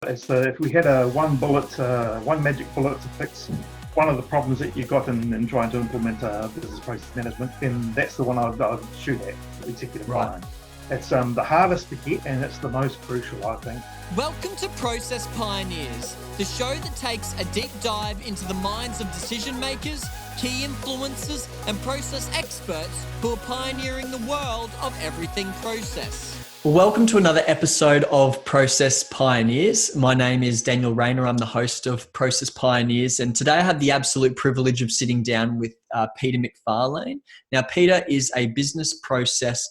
if we had one magic bullet to fix one of the problems that you got in trying to implement business process management, then that's the one I'd shoot at, executive buying. It's the hardest to get, and it's the most crucial, I think. Welcome to Process Pioneers, the show that takes a deep dive into the minds of decision makers, key influencers, and process experts who are pioneering the world of everything process. Welcome to another episode of Process Pioneers. My name is Daniel Rayner. I'm the host of Process Pioneers, and today I have the absolute privilege of sitting down with Peter McFarlane. Now, Peter is a business process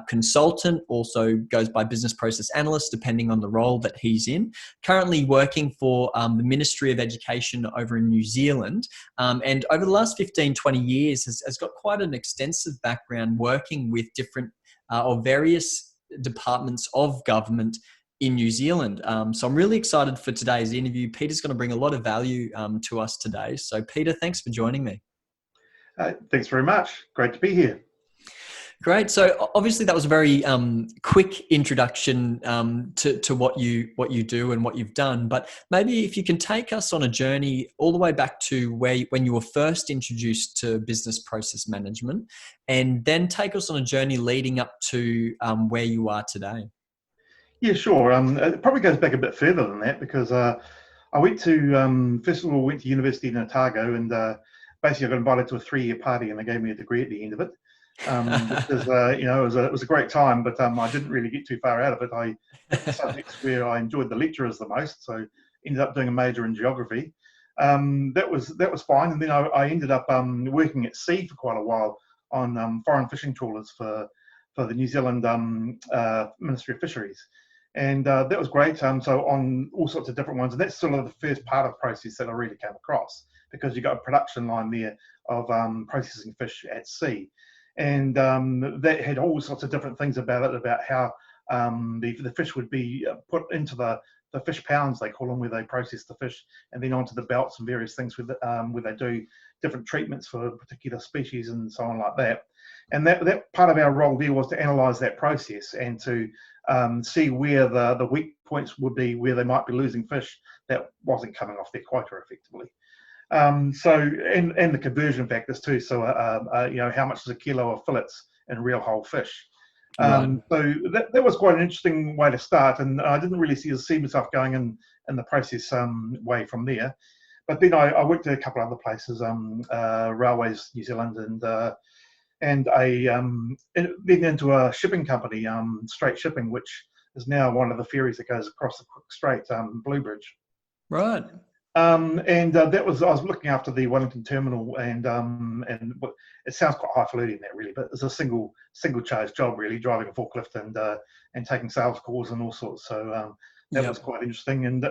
consultant, also goes by business process analyst, depending on the role that he's in. Currently working for the Ministry of Education over in New Zealand, and over the last 15, 20 years has got quite an extensive background working with different or various departments of government in New Zealand. So I'm really excited for today's interview. Peter's going to bring a lot of value to us today. So Peter, thanks for joining me. Thanks very much. Great to be here. Great. So obviously that was a very quick introduction to what you do and what you've done. But maybe if you can take us on a journey all the way back to when you were first introduced to business process management, and then take us on a journey leading up to where you are today. Yeah, sure. It probably goes back a bit further than that because I went to first of all went to university in Otago, and basically I got invited to a 3-year party, and they gave me a degree at the end of it. Because it was a great time, but I didn't really get too far out of it. The subjects where I enjoyed the lecturers the most, so ended up doing a major in geography. That was fine, and then I ended up working at sea for quite a while on foreign fishing trawlers for the New Zealand Ministry of Fisheries, and that was great. So on all sorts of different ones, and that's sort of the first part of the process that I really came across, because you got a production line there of processing fish at sea. And that had all sorts of different things about it, about how the fish would be put into the fish pounds, they call them, where they process the fish, and then onto the belts and various things where they do different treatments for particular species and so on like that. And that part of our role there was to analyse that process and to see where the weak points would be, where they might be losing fish that wasn't coming off their quota effectively. And the conversion factors too. So, how much is a kilo of fillets in real whole fish? Right. So that was quite an interesting way to start, and I didn't really see myself going in the process way from there. But then I worked at a couple of other places, Railways New Zealand, and then into a shipping company, Straight Shipping, which is now one of the ferries that goes across the Strait, Bluebridge. Right. That was, I was looking after the Wellington terminal, and it sounds quite highfalutin that really, but it's a single charge job really, driving a forklift and taking sales calls and all sorts. So that was quite interesting, and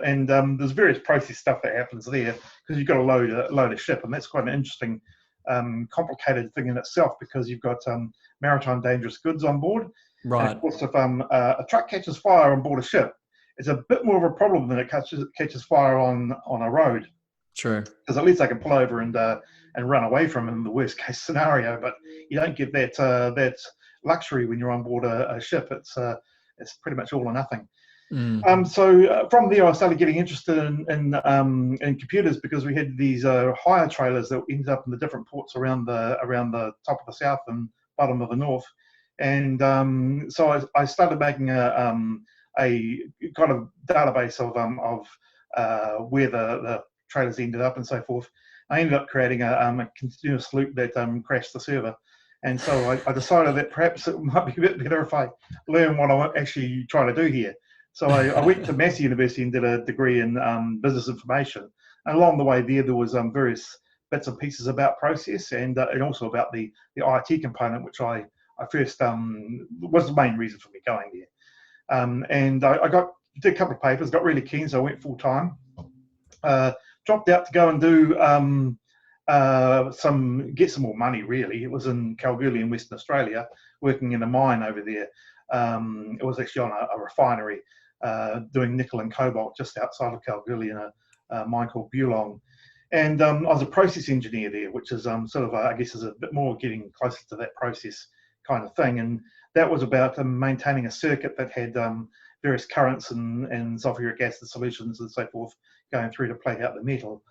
there's various process stuff that happens there because you've got to load a ship, and that's quite an interesting, complicated thing in itself, because you've got maritime dangerous goods on board. Right. And of course, if a truck catches fire on board a ship, it's a bit more of a problem than it catches fire on a road. True. Because at least they can pull over and run away from it in the worst case scenario. But you don't get that luxury when you're on board a ship. It's pretty much all or nothing. So from there, I started getting interested in computers, because we had these hire trailers that ended up in the different ports around the top of the south and bottom of the north. And so I started making a kind of database of where the trailers ended up and so forth. I ended up creating a continuous loop that crashed the server. And so I decided that perhaps it might be a bit better if I learn what I'm actually trying to do here. So I went to Massey University and did a degree in business information. And along the way there was various bits and pieces about process and also about the IT component, which I first was the main reason for me going there. And I did a couple of papers, got really keen, so I went full time. Dropped out to go and do get some more money. Really, it was in Kalgoorlie in Western Australia, working in a mine over there. It was actually on a refinery, doing nickel and cobalt just outside of Kalgoorlie in a mine called Bulong. And I was a process engineer there, which is sort of, I guess, is a bit more getting closer to that process kind of thing. And that was about maintaining a circuit that had various currents and sulfuric acid solutions and so forth going through to plate out the metal.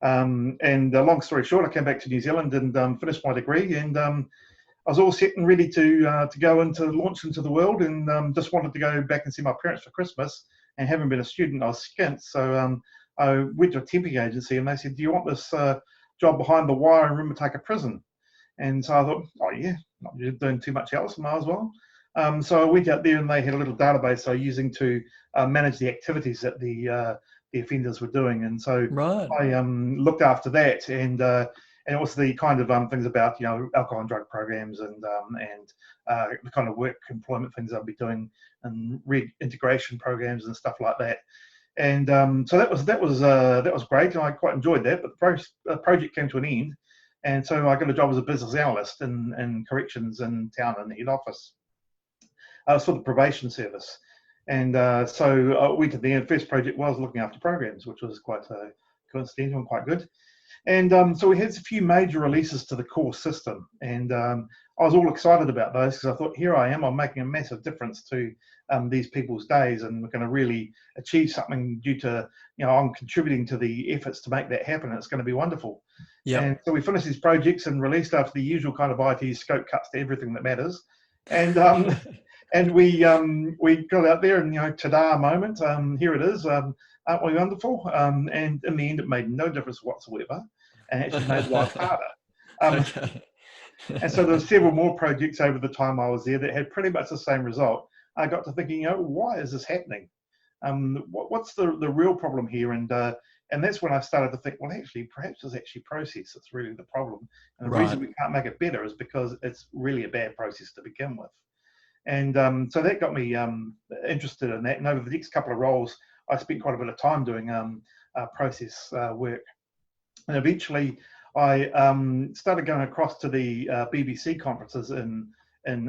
And long story short, I came back to New Zealand and finished my degree, and I was all set and ready to go launch into the world, and just wanted to go back and see my parents for Christmas. And having been a student, I was skint, so I went to a temping agency, and they said, "Do you want this job behind the wire in Rumataka Prison?" And so I thought, "Oh yeah, not doing too much else, might as well." So I went out there, and they had a little database I was using to manage the activities that the offenders were doing, and so Right. I looked after that, and it was the kind of things about alcohol and drug programs and the kind of work employment things I'd be doing and reintegration programs and stuff like that. And so that was great, and I quite enjoyed that. But the project came to an end, and so I got a job as a business analyst in corrections in town in the head office. I was for the probation service. And so we did the first project was looking after programs, which was quite coincidental and quite good. And so we had a few major releases to the core system, and I was all excited about those because I thought, here I am, I'm making a massive difference to these people's days, and we're going to really achieve something due to, I'm contributing to the efforts to make that happen. It's going to be wonderful. Yeah. And so we finished these projects and released after the usual kind of IT scope cuts to everything that matters. And and we got out there, and ta-da moment, here it is. Aren't we wonderful? And in the end, it made no difference whatsoever, and actually made life harder. Okay. And so there were several more projects over the time I was there that had pretty much the same result. I got to thinking, why is this happening? What's the real problem here? And that's when I started to think, well, actually, perhaps it's actually process that's really the problem. And the reason we can't make it better is because it's really a bad process to begin with. And so that got me interested in that. And over the next couple of roles, I spent quite a bit of time doing process work. And eventually, I started going across to the BBC conferences in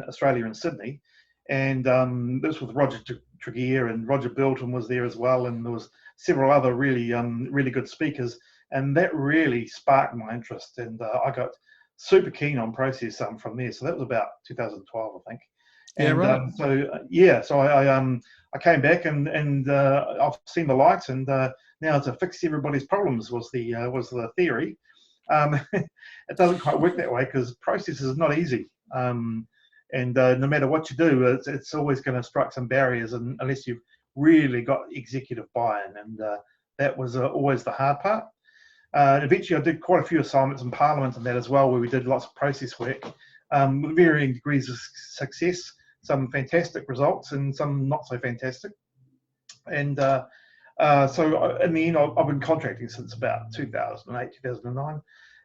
Australia and Sydney. And this was Roger Tregear, and Roger Bilton was there as well. And there was several other really good speakers. And that really sparked my interest. And I got super keen on process from there. So that was about 2012, I think. And Yeah, right. So I came back and I've seen the light, and now to fix everybody's problems was the theory. It doesn't quite work that way because process is not easy, and no matter what you do, it's always going to strike some barriers, unless you've really got executive buy-in, and that was always the hard part. Eventually, I did quite a few assignments in Parliament and that as well, where we did lots of process work with varying degrees of success. Some fantastic results and some not so fantastic. And so in the end, I've been contracting since about 2008, 2009.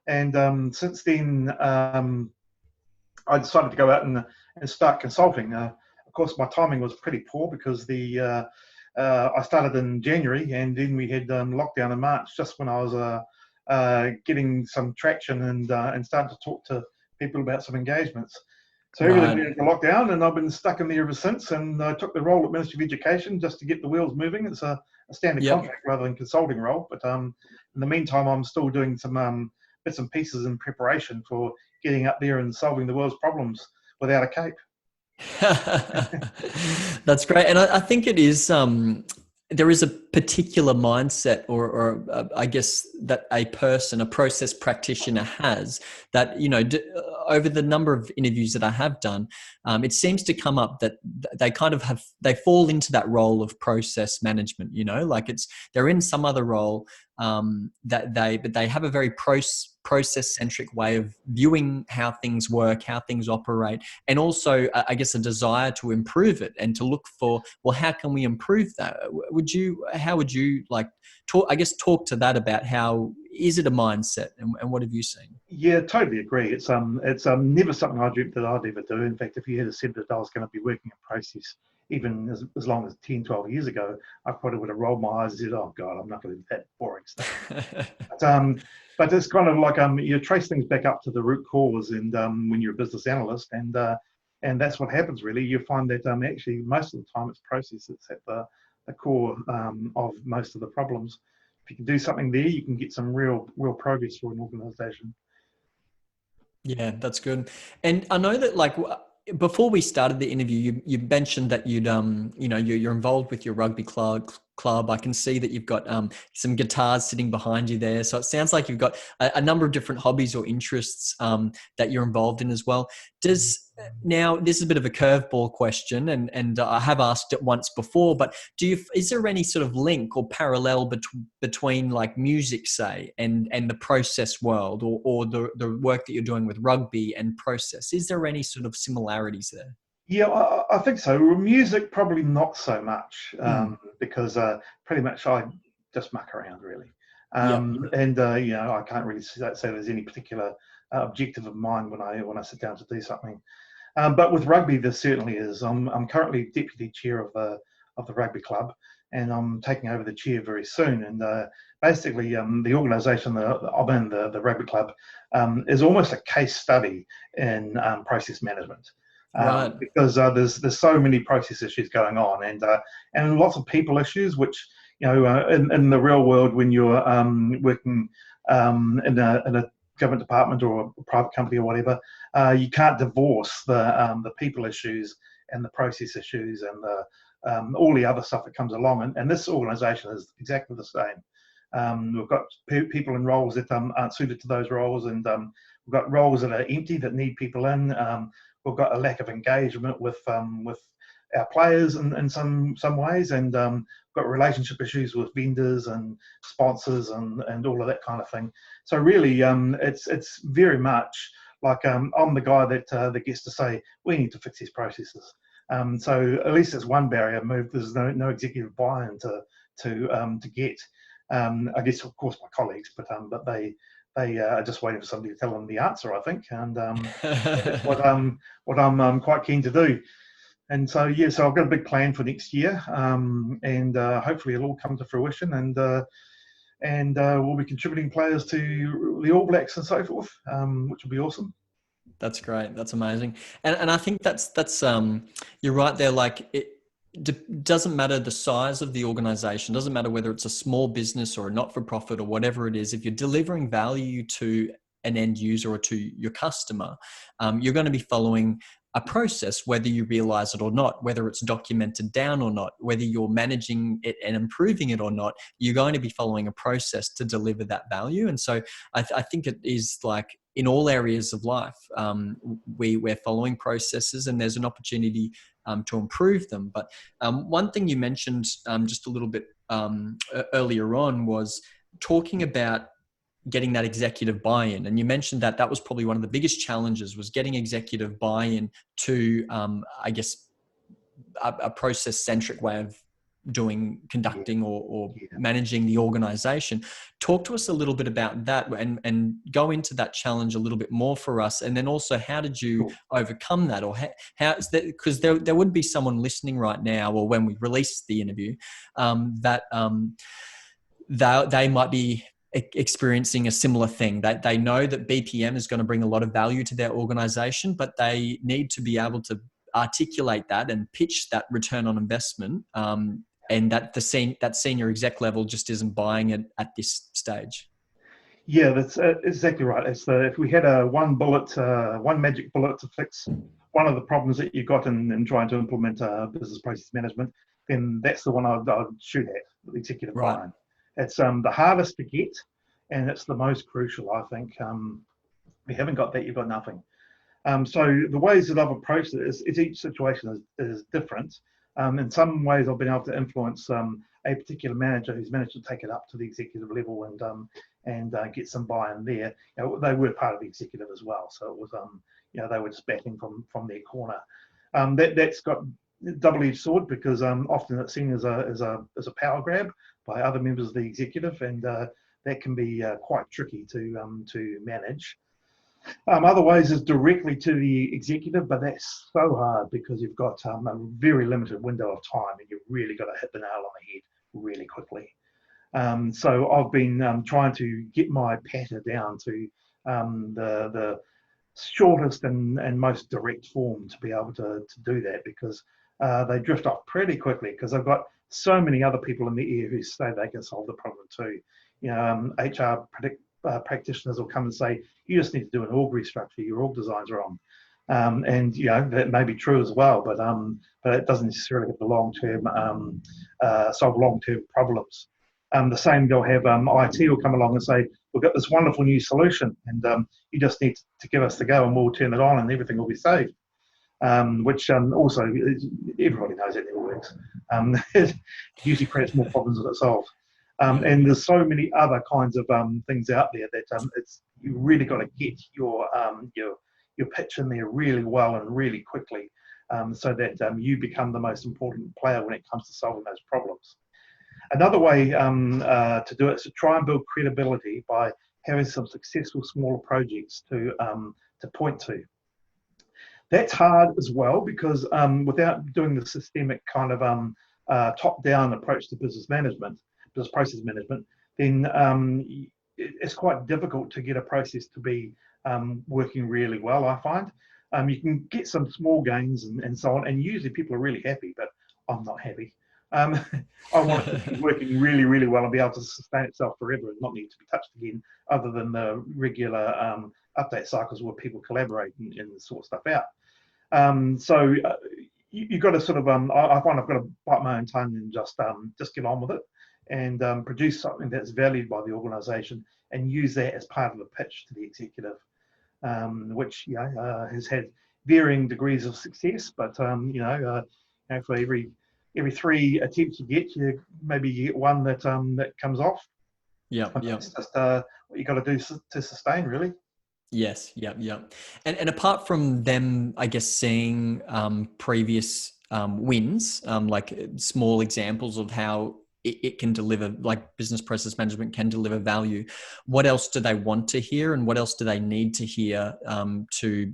And since then, I decided to go out and start consulting. Of course, my timing was pretty poor because I started in January, and then we had lockdown in March, just when I was getting some traction and starting to talk to people about some engagements. So everything went into lockdown, and I've been stuck in there ever since. And I took the role at Ministry of Education just to get the wheels moving. It's a standard contract rather than consulting role. But in the meantime, I'm still doing some bits and pieces in preparation for getting up there and solving the world's problems without a cape. That's great. And I think it is, there is a particular mindset or I guess that a process practitioner has that, over the number of interviews that I have done, it seems to come up that they kind of they fall into that role of process management, like they're in some other role but they have a very process-centric way of viewing how things work, how things operate, and also, I guess, a desire to improve it and to look for, well, how can we improve that? How would you talk to that about how, is it a mindset, and what have you seen? Yeah, totally agree. It's never something I dreamt that I'd ever do. In fact, if you had said that I was going to be working in process even as long as 10, 12 years ago, I probably would have rolled my eyes and said, oh God, I'm not going to do that boring stuff. But it's kind of like you trace things back up to the root cause, and when you're a business analyst, and that's what happens really. You find that actually most of the time it's process that's at the core of most of the problems. If you can do something there, you can get some real progress for an organisation. Yeah, that's good. And I know that, like, before we started the interview, you mentioned that you're involved with your rugby club. I can see that you've got some guitars sitting behind you there. So it sounds like you've got a number of different hobbies or interests that you're involved in as well. Now, this is a bit of a curveball question, and I have asked it once before, but is there any sort of link or parallel between like music, say, and the process world, or the work that you're doing with rugby and process? Is there any sort of similarities there? Yeah, I think so. Music, probably not so much, because pretty much I just muck around, really. Yeah. And I can't really say there's any particular objective of mine when I sit down to do something. But with rugby, there certainly is. I'm currently deputy chair of the rugby club, and I'm taking over the chair very soon. And basically, the organisation that I'm in, the rugby club, is almost a case study in process management. Right. Because there's so many process issues going on, and lots of people issues, which in the real world, when you're working in a government department or a private company or whatever, you can't divorce the people issues and the process issues and all the other stuff that comes along. And this organisation is exactly the same. We've got people in roles that aren't suited to those roles, and we've got roles that are empty that need people in. We've got a lack of engagement with our players in some ways, and got relationship issues with vendors and sponsors and all of that kind of thing. So really, it's very much like I'm the guy that gets to say we need to fix these processes. So at least it's one barrier moved. There's no executive buy-in to get. I guess of course my colleagues, but they are just waiting for somebody to tell them the answer, I think, and that's what I'm quite keen to do. And so so I've got a big plan for next year, and hopefully it'll all come to fruition, and we'll be contributing players to the All Blacks and so forth, which will be awesome. That's great. That's amazing. And I think that's you're right there. Like doesn't matter the size of the organization, doesn't matter whether it's a small business or a not-for-profit or whatever it is. If you're delivering value to an end user or to your customer, you're going to be following a process, whether you realize it or not, whether it's documented down or not, whether you're managing it and improving it or not, you're going to be following a process to deliver that value. And so I think it is like in all areas of life, we're following processes, and there's an opportunity to improve them. But one thing you mentioned just a little bit earlier on was talking about getting that executive buy-in. And you mentioned that was probably one of the biggest challenges, was getting executive buy-in to, I guess, a process-centric way of conducting or managing the organization. Talk to us a little bit about that and go into that challenge a little bit more for us. And then also, how did you overcome that? Or how is that? Because there would be someone listening right now, or when we release the interview, that they might be experiencing a similar thing. That they know that BPM is going to bring a lot of value to their organization, but they need to be able to articulate that and pitch that return on investment, and that that senior exec level just isn't buying it at this stage. Yeah, that's exactly right. It's if we had one magic bullet to fix one of the problems that you got in trying to implement business process management, then that's the one I'd shoot at, the executive buy-in. It's the hardest to get, and it's the most crucial, I think. If you haven't got that, you've got nothing. So the ways that I've approached it is each situation is different. In some ways, I've been able to influence a particular manager who's managed to take it up to the executive level and get some buy-in there. They were part of the executive as well, so it was they were just backing from their corner. That's got double-edged sword, because often it's seen as a power grab by other members of the executive, and that can be quite tricky to manage. Other ways is directly to the executive, but that's so hard because you've got a very limited window of time, and you've really got to hit the nail on the head really quickly. So I've been trying to get my patter down to the shortest and most direct form to be able to do that, because they drift off pretty quickly, because I've got so many other people in the ear who say they can solve the problem too. HR practitioners will come and say, you just need to do an org restructure, your org design's wrong. And that may be true as well, but it doesn't necessarily have the long-term solve long-term problems. The same, they'll have IT will come along and say, we've got this wonderful new solution, and you just need to give us the go, and we'll turn it on, and everything will be saved. Which also everybody knows it never works. It usually creates more problems than it solves. And there's so many other kinds of things out there that you really got to get your pitch in there really well and really quickly, so that you become the most important player when it comes to solving those problems. Another way to do it is to try and build credibility by having some successful smaller projects to point to. That's hard as well because without doing the systemic kind of top-down approach to business process management, then it's quite difficult to get a process to be working really well, I find. You can get some small gains and so on, and usually people are really happy, but I'm not happy. I want it to be working really, really well and be able to sustain itself forever and not need to be touched again, other than the regular update cycles where people collaborate and sort stuff out. So you've got to sort of, I find I've got to bite my own tongue and just get on with it and produce something that's valued by the organisation and use that as part of the pitch to the executive, which has had varying degrees of success. But for every 3 attempts you get, you get one that comes off. Yeah. It's just what you got to do to sustain, really. Yes. Yeah. And apart from them, I guess, seeing previous wins, like small examples of how it can deliver, like business process management can deliver value, what else do they want to hear, and what else do they need to hear to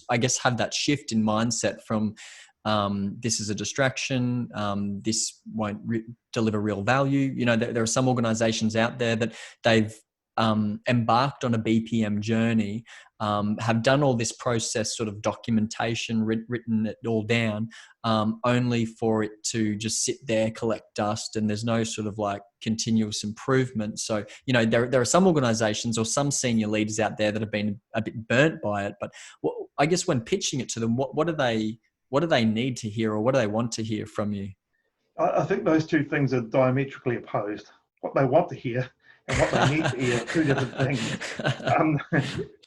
I guess, have that shift in mindset from this is a distraction, this won't deliver real value. There are some organizations out there that they've embarked on a BPM journey, have done all this process sort of documentation, written it all down, only for it to just sit there, collect dust, and there's no sort of like continuous improvement. So, there are some organizations or some senior leaders out there that have been a bit burnt by it. But I guess when pitching it to them, what do they need to hear, or what do they want to hear from you? I think those two things are diametrically opposed. What they want to hear and what they need to hear are two different things.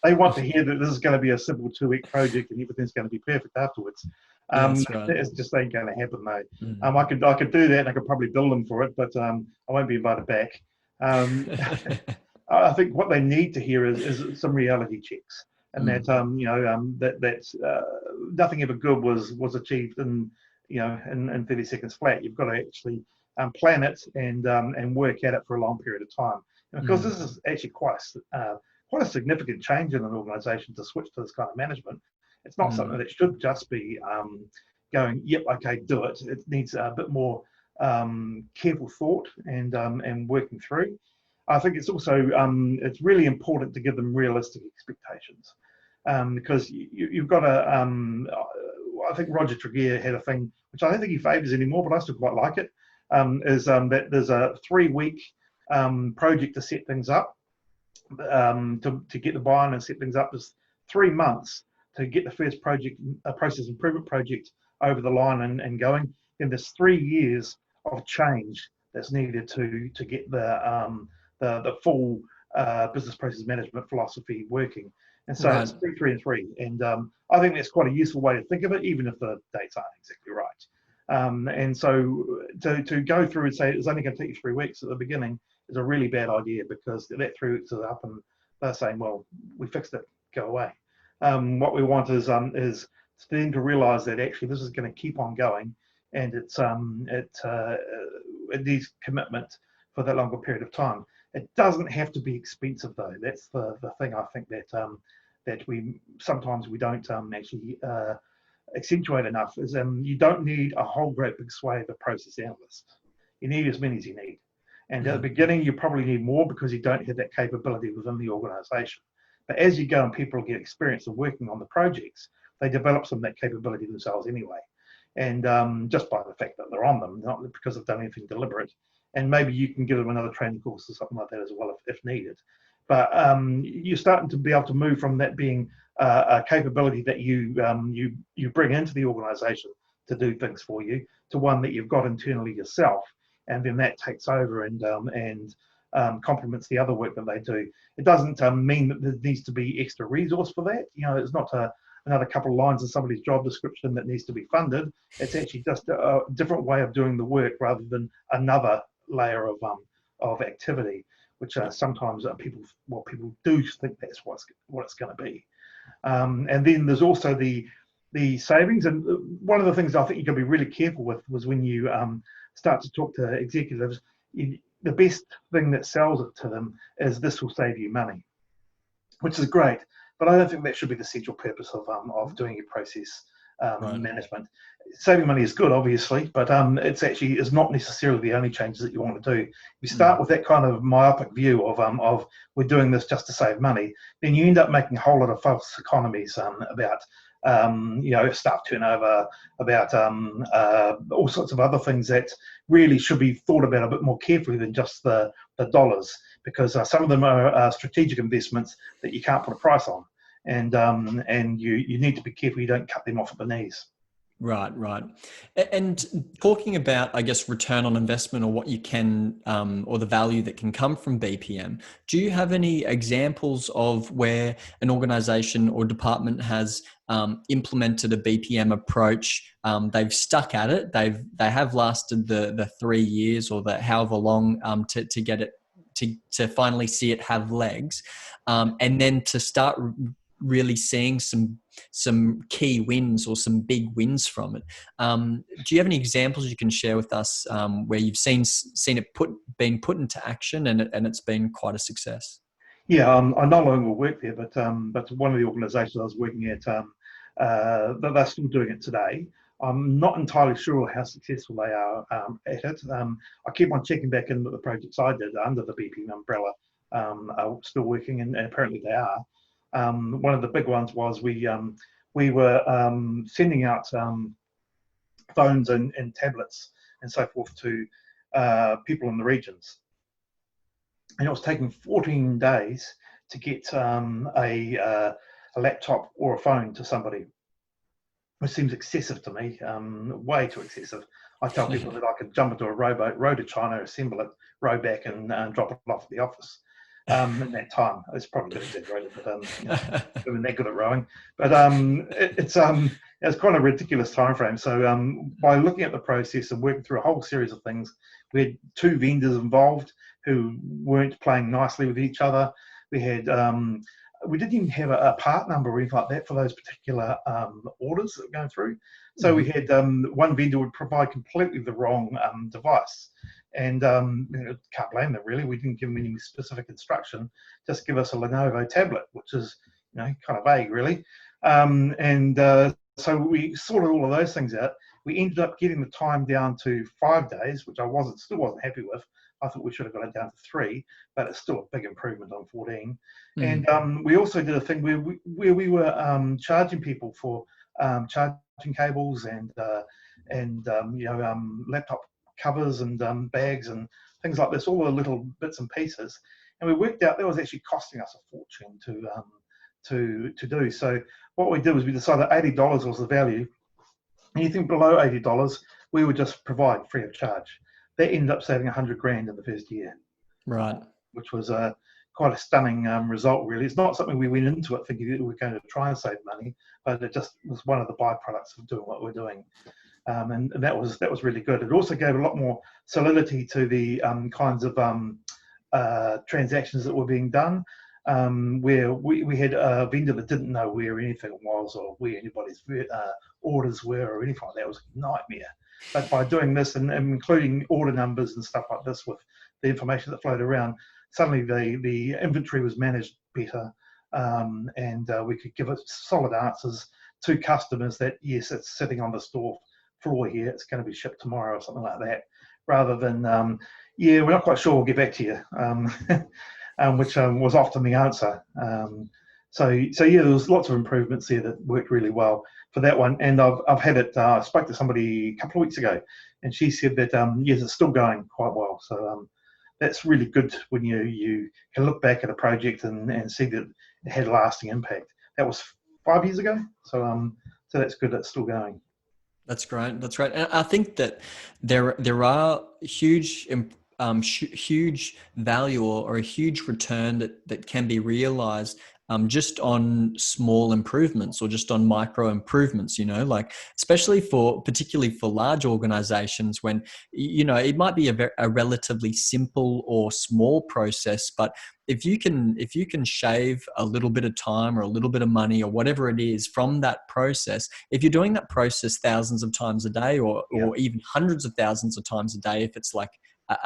They want to hear that this is going to be a simple 2-week project and everything's going to be perfect afterwards. That's right. It just ain't going to happen, though. I could do that, and I could probably bill them for it, but I won't be invited back. I think what they need to hear is some reality checks, and that's nothing ever good was achieved in 30 seconds flat. You've got to actually plan it and work at it for a long period of time. And because this is actually quite a significant change in an organisation to switch to this kind of management, it's not something that should just be going, yep, okay, do it. It needs a bit more careful thought and working through. I think it's also it's really important to give them realistic expectations, because you've got to. I think Roger Tregear had a thing which I don't think he favours anymore, but I still quite like it. Is that there's a 3-week project to set things up, to get the buy-in and set things up. There's 3 months to get the first project, a process improvement project, over the line and going. Then there's 3 years of change that's needed to get the full business process management philosophy working. And so It's 3, 3, and 3. And I think that's quite a useful way to think of it, even if the dates aren't exactly right. And so to go through and say it's only going to take you 3 weeks at the beginning is a really bad idea, because that 3 weeks is up and they're saying, well, we fixed it, go away. What we want is for them to realise that actually this is going to keep on going, and it needs commitment for that longer period of time. It doesn't have to be expensive, though. That's the thing I think that we sometimes don't actually accentuate enough, is you don't need a whole great big swathe of process analysts. You need as many as you need. And at the beginning, you probably need more because you don't have that capability within the organisation. But as you go and people get experience of working on the projects, they develop some of that capability themselves anyway. And just by the fact that they're on them, not because they've done anything deliberate. And maybe you can give them another training course or something like that as well if needed. But you're starting to be able to move from that being a capability that you bring into the organisation to do things for you, to one that you've got internally yourself, and then that takes over and complements the other work that they do. It doesn't mean that there needs to be extra resource for that. It's not another couple of lines in somebody's job description that needs to be funded. It's actually just a different way of doing the work rather than another layer of activity, which sometimes people do think that's what it's going to be. And then there's also the savings. And one of the things I think you got to be really careful with was when you start to talk to executives, the best thing that sells it to them is this will save you money, which is great. But I don't think that should be the central purpose of doing your process management. Saving money is good, obviously, but it's actually is not necessarily the only changes that you want to do. If you start with that kind of myopic view of we're doing this just to save money, then you end up making a whole lot of false economies about staff turnover, about all sorts of other things that really should be thought about a bit more carefully than just the dollars, because some of them are strategic investments that you can't put a price on, and you need to be careful you don't cut them off at the knees. Right. And talking about, I guess, return on investment, or what you can, or the value that can come from BPM, do you have any examples of where an organization or department has implemented a BPM approach? They've stuck at it. They have lasted the 3 years or the however long to get it to finally see it have legs, and then to start really seeing some key wins or some big wins from it. Do you have any examples you can share with us where you've seen it being put into action and it's been quite a success? Yeah, I no longer work there, but one of the organisations I was working at, they're still doing it today. I'm not entirely sure how successful they are at it. I keep on checking back in with the projects I did under the BPM umbrella are still working, and apparently they are. One of the big ones was we were sending out phones and tablets and so forth to people in the regions, and it was taking 14 days to get a laptop or a phone to somebody, which seems excessive to me, way too excessive. I tell people that I could jump into a rowboat, row to China, assemble it, row back, and drop it off at the office. In that time, it's probably a bit exaggerated, but I'm that good at rowing. But it's quite a ridiculous time frame. So by looking at the process and working through a whole series of things, we had 2 vendors involved who weren't playing nicely with each other. We had we didn't even have a part number or anything like that for those particular orders that were going through. So we had one vendor would provide completely the wrong device. And can't blame them, really. We didn't give them any specific instruction, just give us a Lenovo tablet, which is kind of vague, really. So we sorted all of those things out. We ended up getting the time down to 5 days, which I still wasn't happy with. I thought we should have got it down to 3, but it's still a big improvement on 14. And we also did a thing where we were charging people for charging cables and laptop covers and bags and things like this, all the little bits and pieces. And we worked out that was actually costing us a fortune to do. So what we did was we decided $80 was the value. Anything below $80, we would just provide free of charge. That ended up saving $100,000 in the first year. Right. Which was quite a stunning result, really. It's not something we went into it thinking that we were going to try and save money, but it just was one of the byproducts of doing what we're doing. And that was really good. It also gave a lot more solidity to the kinds of transactions that were being done, where we had a vendor that didn't know where anything was or where anybody's orders were or anything like that. It was a nightmare. But by doing this and including order numbers and stuff like this with the information that flowed around, suddenly the inventory was managed better, and we could give it solid answers to customers that, yes, it's sitting on the store floor here, it's going to be shipped tomorrow or something like that, rather than we're not quite sure, we'll get back to you, which was often the answer. So yeah, there was lots of improvements there that worked really well for that one. And I've had it, I spoke to somebody a couple of weeks ago, and she said that yes, it's still going quite well. So that's really good when you can look back at a project and see that it had lasting impact. That was 5 years ago. So that's good. It's still going. That's great. That's right. And I think that there are huge value or a huge return that can be realized just on small improvements or just on micro improvements, like particularly for large organizations when, it might be a relatively simple or small process, but if you can shave a little bit of time or a little bit of money or whatever it is from that process, if you're doing that process thousands of times a day or even hundreds of thousands of times a day, if it's like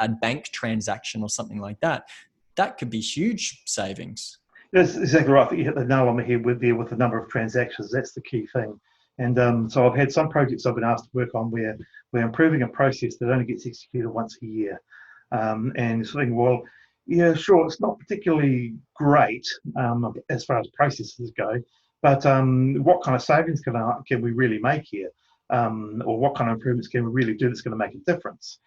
a bank transaction or something like that, that could be huge savings. That's exactly right. I think you hit the nail on the head with the number of transactions. That's the key thing. And so I've had some projects I've been asked to work on where we're improving a process that only gets executed once a year. And so thinking, well, yeah, sure, it's not particularly great as far as processes go, but what kind of savings can we really make here? Or what kind of improvements can we really do that's going to make a difference?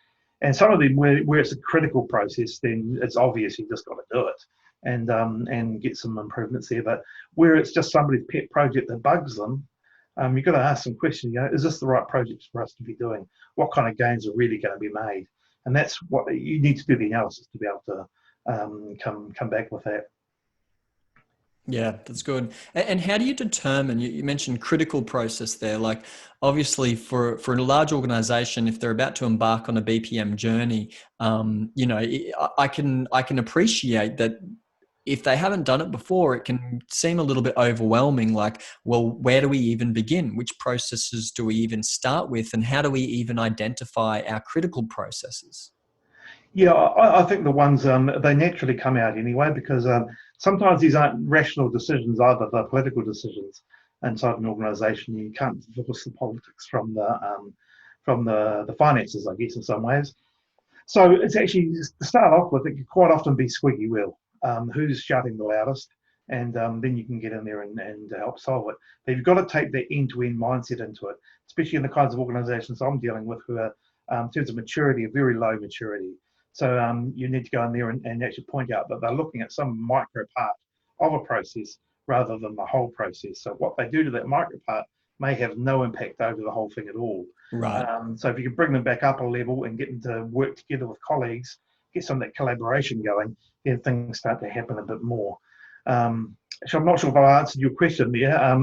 And some of them where it's a critical process, then it's obvious you just got to do it and get some improvements there. But where it's just somebody's pet project that bugs them, you've got to ask some questions. Is this the right project for us to be doing? What kind of gains are really going to be made? And that's what you need to do the analysis to be able to come back with that. Yeah, that's good. And how do you determine, you mentioned critical process there, like obviously for a large organization, if they're about to embark on a BPM journey, I can appreciate that if they haven't done it before, it can seem a little bit overwhelming. Like, well, where do we even begin? Which processes do we even start with? And how do we even identify our critical processes? Yeah, I think the ones they naturally come out anyway because sometimes these aren't rational decisions either; they're political decisions inside an organisation. You can't divorce the politics from the finances, I guess, in some ways. So it's actually to start off with, it can quite often be squeaky wheel. Who's shouting the loudest, and then you can get in there and help solve it. But you've got to take that end-to-end mindset into it, especially in the kinds of organisations I'm dealing with who are, in terms of maturity, a very low maturity. So you need to go in there and actually point out that they're looking at some micro part of a process rather than the whole process. So what they do to that micro part may have no impact over the whole thing at all. Right. So if you can bring them back up a level and get them to work together with colleagues, get some of that collaboration going, then things start to happen a bit more. So I'm not sure if I answered your question there.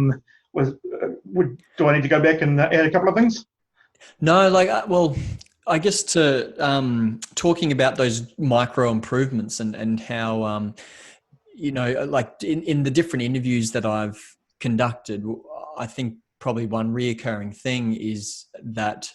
Do I need to go back and add a couple of things? No, well, I guess to talking about those micro improvements and how, like in the different interviews that I've conducted, I think probably one reoccurring thing is that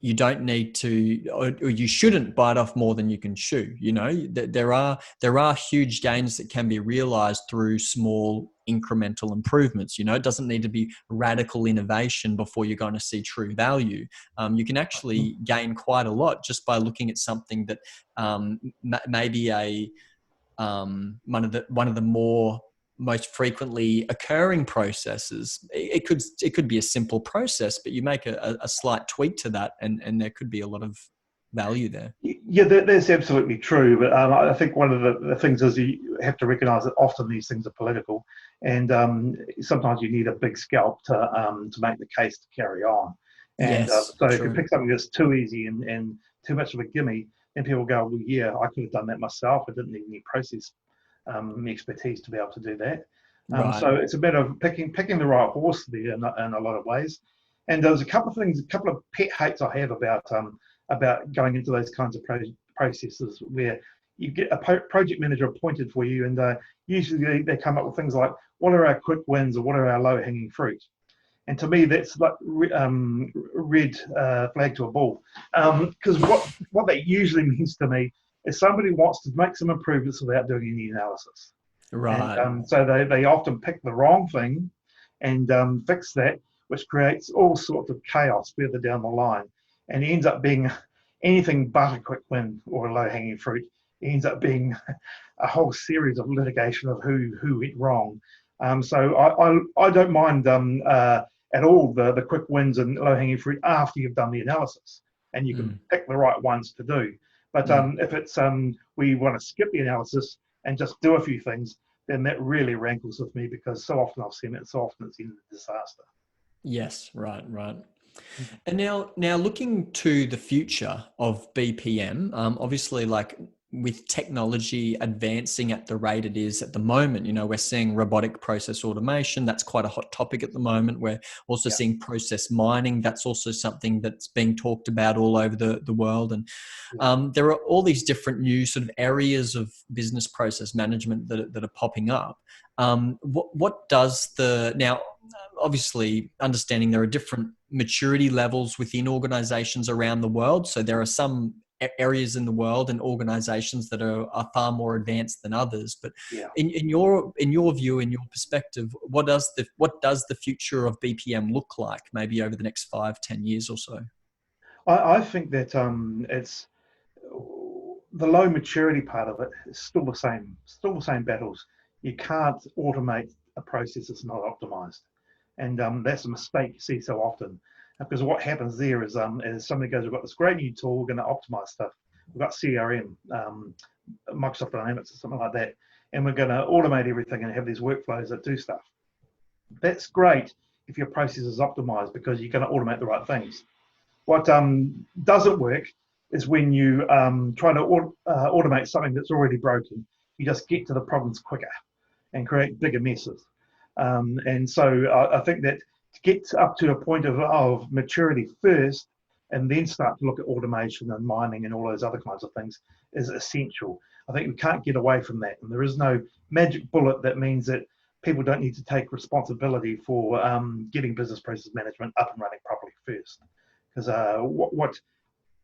you don't need to, or you shouldn't bite off more than you can chew. There are huge gains that can be realized through small incremental improvements. It doesn't need to be radical innovation before you're going to see true value. You can actually gain quite a lot just by looking at something that maybe one of the more most frequently occurring processes. It could be a simple process, but you make a slight tweak to that, and there could be a lot of value there. Yeah, that's absolutely true. But I think one of the things is you have to recognise that often these things are political, and sometimes you need a big scalp to make the case to carry on. And Yes, so if you pick something that's too easy and too much of a gimme, then people go, well, yeah, I could have done that myself. I didn't need any process expertise to be able to do that. Right. So it's a matter of picking the right horse there in a lot of ways. And there's a couple of pet hates I have about going into those kinds of processes where you get a project manager appointed for you, and usually they come up with things like, what are our quick wins or what are our low-hanging fruit? And to me, that's like red flag to a bull. Because what that usually means to me is somebody wants to make some improvements without doing any analysis. Right. And so they often pick the wrong thing and fix that, which creates all sorts of chaos further down the line. And it ends up being anything but a quick win or a low-hanging fruit. It ends up being a whole series of litigation of who went wrong. So I don't mind at all the quick wins and low-hanging fruit after you've done the analysis, and you can pick the right ones to do. But if it's we want to skip the analysis and just do a few things, then that really rankles with me, because so often I've seen it, so often it's ended in disaster. Yes, right, right. Mhm. And now looking to the future of BPM, obviously, like with technology advancing at the rate it is at the moment, we're seeing robotic process automation. That's quite a hot topic at the moment. We're also Yeah, seeing process mining. That's also something that's being talked about all over the world. And yeah. there are all these different new sort of areas of business process management that are popping up. What does now, obviously, understanding there are different maturity levels within organizations around the world. So there are some areas in the world and organizations that are far more advanced than others. But Yeah. in your view, in your perspective, what does the future of BPM look like, maybe over the next 5-10 years or so? I think that it's the low maturity part of it is still the same battles. You can't automate a process that's not optimized, and that's a mistake you see so often. Because what happens there is somebody goes, "We've got this great new tool, we're going to optimize stuff. We've got CRM, Microsoft Dynamics, or something like that, and we're going to automate everything and have these workflows that do stuff." That's great if your process is optimized, because you're going to automate the right things. What doesn't work is when you try to automate something that's already broken. You just get to the problems quicker and create bigger messes. And so I think that to get up to a point of maturity first, and then start to look at automation and mining and all those other kinds of things, is essential. I think we can't get away from that. And there is no magic bullet that means that people don't need to take responsibility for getting business process management up and running properly first. Because what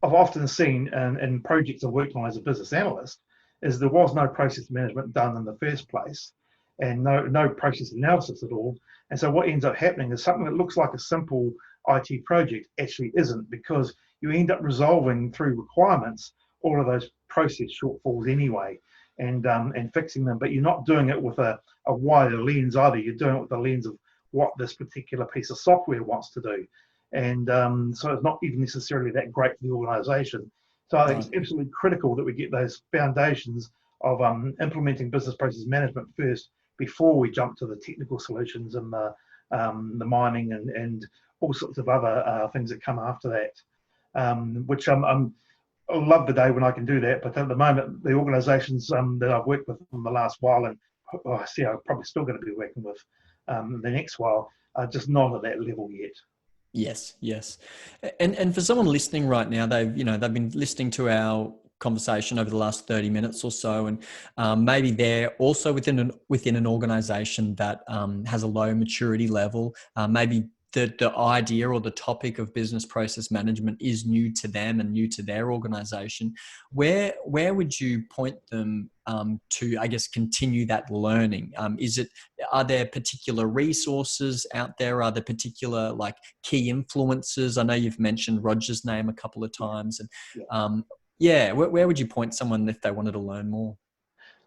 I've often seen in projects I've worked on as a business analyst is there was no process management done in the first place, and no process analysis at all. And so what ends up happening is something that looks like a simple IT project actually isn't, because you end up resolving through requirements all of those process shortfalls anyway, and fixing them. But you're not doing it with a wider lens either. You're doing it with the lens of what this particular piece of software wants to do. And so it's not even necessarily that great for the organization. So I think Right. it's absolutely critical that we get those foundations of implementing business process management first, before we jump to the technical solutions and the mining and all sorts of other things that come after that, which I love the day when I can do that. But at the moment, the organizations that I've worked with in the last while, and I see I'm probably still going to be working with the next while, are just not at that level yet. Yes, yes. And for someone listening right now, they've been listening to our conversation over the last 30 minutes or so, and maybe they're also within an organization that has a low maturity level. Maybe the idea or the topic of business process management is new to them and new to their organization. Where would you point them to, I guess, continue that learning? Are there particular resources out there? Are there particular like key influences? I know you've mentioned Roger's name a couple of times, and Yeah. where would you point someone if they wanted to learn more?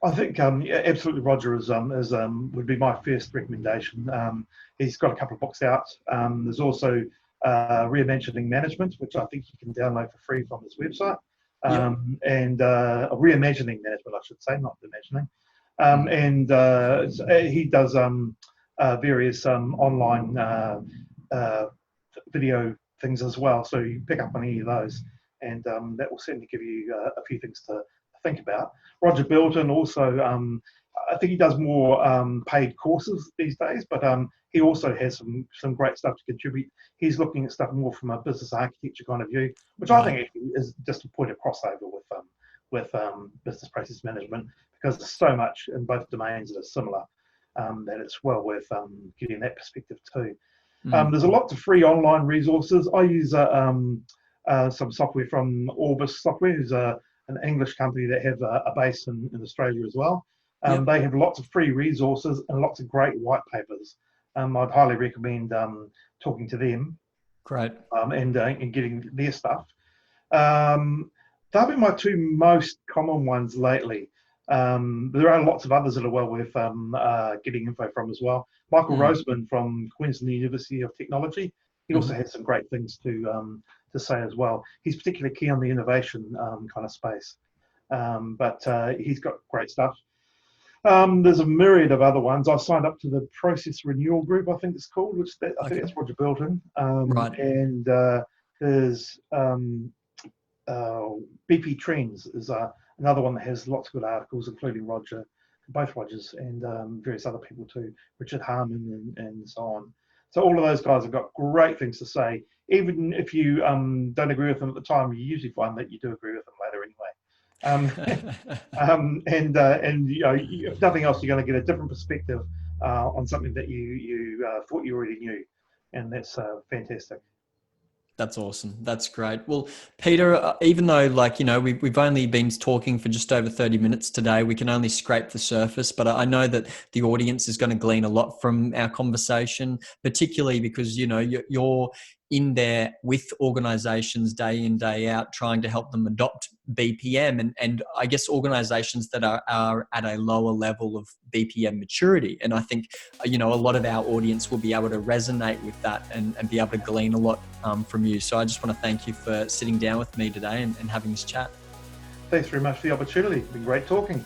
I think yeah, absolutely Roger is would be my first recommendation. He's got a couple of books out. There's also Reimagining Management, which I think you can download for free from his website, Yep. and Reimagining Management, I should say, not imagining. Mm. He does various online video things as well. So you pick up on any of those, and that will certainly give you a few things to think about. Roger Belton also, I think he does more paid courses these days, but he also has some great stuff to contribute. He's looking at stuff more from a business architecture kind of view, which I Right. think actually is just a point of crossover with business process management, because there's so much in both domains that are similar, that it's well worth getting that perspective too. Mm. There's a lot of free online resources. I use some software from Orbis Software, who's an English company that have a base in Australia as well. Yep. They have lots of free resources and lots of great white papers. I'd highly recommend talking to them Great. and getting their stuff. They've been my two most common ones lately. There are lots of others that are well worth getting info from as well. Michael Mm. Roseman from Queensland University of Technology, he also Mhm. has some great things to say as well. He's particularly keen on the innovation kind of space, but he's got great stuff. There's a myriad of other ones. I signed up to the Process Renewal Group, I think it's called, I think that's Roger Belton. Right. And there's BP Trends is another one that has lots of good articles, including both Rogers and various other people too, Richard Harmon and so on. So all of those guys have got great things to say. Even if you don't agree with them at the time, you usually find that you do agree with them later anyway. And you know, if nothing else, you're going to get a different perspective on something that you thought you already knew, and that's fantastic. That's awesome. That's great. Well, Peter, even though we've only been talking for just over 30 minutes today, we can only scrape the surface, but I know that the audience is going to glean a lot from our conversation, particularly because, you're in there with organizations day in, day out, trying to help them adopt BPM and I guess organizations that are at a lower level of BPM maturity. And I think, a lot of our audience will be able to resonate with that and be able to glean a lot from you. So I just want to thank you for sitting down with me today and having this chat. Thanks very much for the opportunity. It's been great talking.